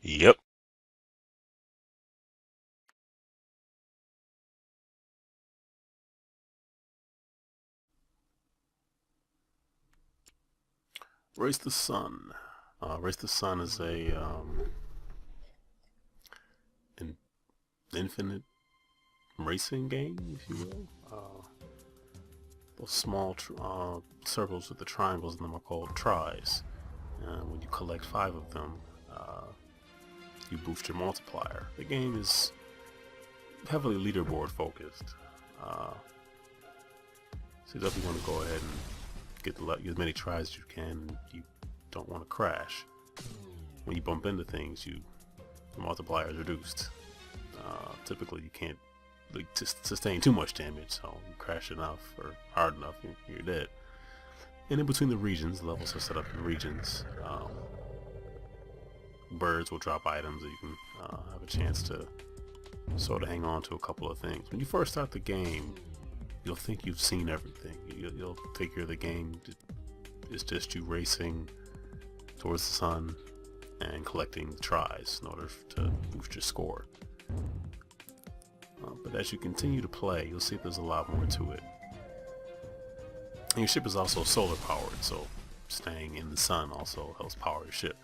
Yep. Race the Sun. Race the Sun is a an infinite racing game, if you will. Those small circles with the triangles in them are called tries. When you collect 5 of them, uh, you boost your multiplier. The game is heavily leaderboard focused. Uh, so you definitely want to go ahead and get as many tries as you can. You don't want to crash. When you bump into things, the multiplier is reduced. Typically, you can't just sustain too much damage, so you crash enough or hard enough, you're dead. And in between the regions, levels are set up in regions. Birds will drop items that you can have a chance to sort of hang on to a couple of things. When you first start the game, you'll think you've seen everything. You'll figure the game is just you racing towards the sun and collecting tries in order to boost your score. But as you continue to play, you'll see there's a lot more to it. And your ship is also solar powered, so staying in the sun also helps power your ship.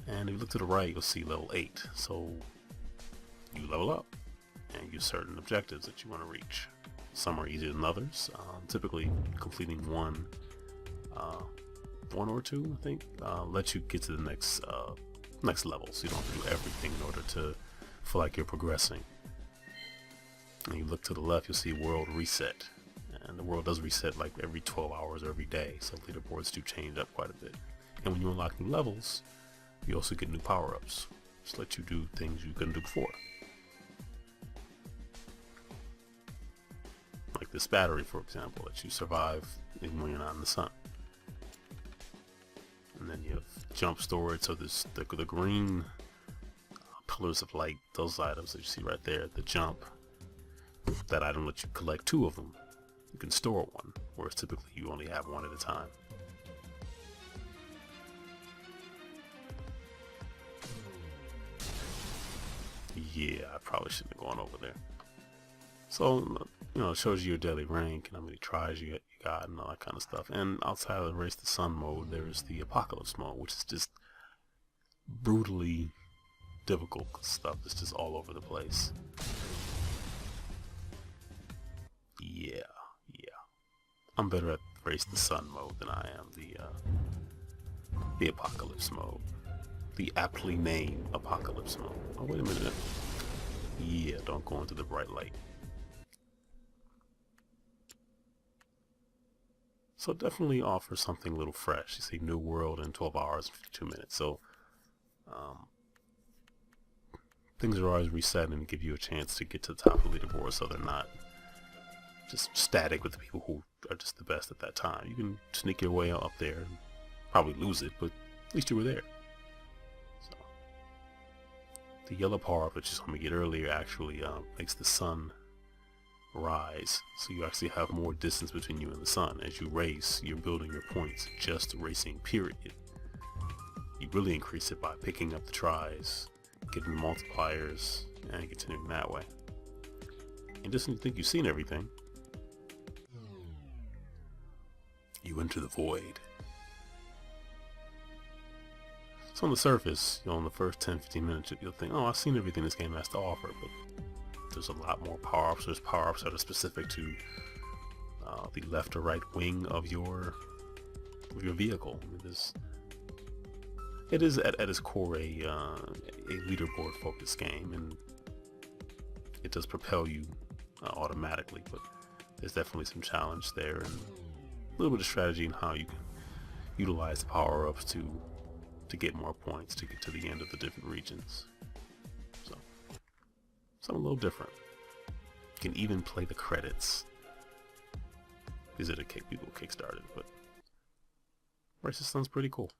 And if you look to the right, you'll see level 8. So you level up and use certain objectives that you want to reach. Some are easier than others. Typically completing one or two, I think, lets you get to the next level. So you don't have to do everything in order to feel like you're progressing. And you look to the left, you'll see world reset. And the world does reset like every 12 hours or every day, so leaderboards do change up quite a bit. And when you unlock new levels, you also get new power-ups. Just let you do things you couldn't do before. Like this battery, for example, lets you survive even when you're not in the sun. And then you have jump storage, so there's the green pillars of light, those items that you see right there, the jump. That item lets you collect 2 of them. You can store one, whereas typically you only have one at a time. Yeah, I probably shouldn't have gone over there. So, it shows you your daily rank and how many tries you got and all that kind of stuff. And outside of the Race the Sun mode, there is the Apocalypse mode, which is just brutally difficult stuff. It's just all over the place. Yeah. I'm better at Race the Sun mode than I am the Apocalypse mode. The aptly named Apocalypse mode. Oh, wait a minute. Yeah, don't go into the bright light. So it definitely offers something a little fresh. You see, new world in 12 hours and 52 minutes. So things are always reset and give you a chance to get to the top of the leaderboard, so they're not just static with the people who are just the best at that time. You can sneak your way up there and probably lose it, but at least you were there. So the yellow power-up that you saw me get earlier actually makes the sun rise, so you actually have more distance between you and the sun. As you race, you're building your points just racing, period. You really increase it by picking up the tries, getting the multipliers, and continuing that way. And just when you think you've seen everything, you enter the void. So on the surface, in the first 10-15 minutes, you'll think, oh, I've seen everything this game has to offer, but there's a lot more power-ups. There's power-ups that are specific to the left or right wing of your vehicle. I mean, it is at its core a leaderboard-focused game, and it does propel you automatically, but there's definitely some challenge there, and a little bit of strategy in how you can utilize the power-ups to get more points to get to the end of the different regions. So, something a little different. You can even play the credits. These are the people kickstarted, but Race the Sun's pretty cool.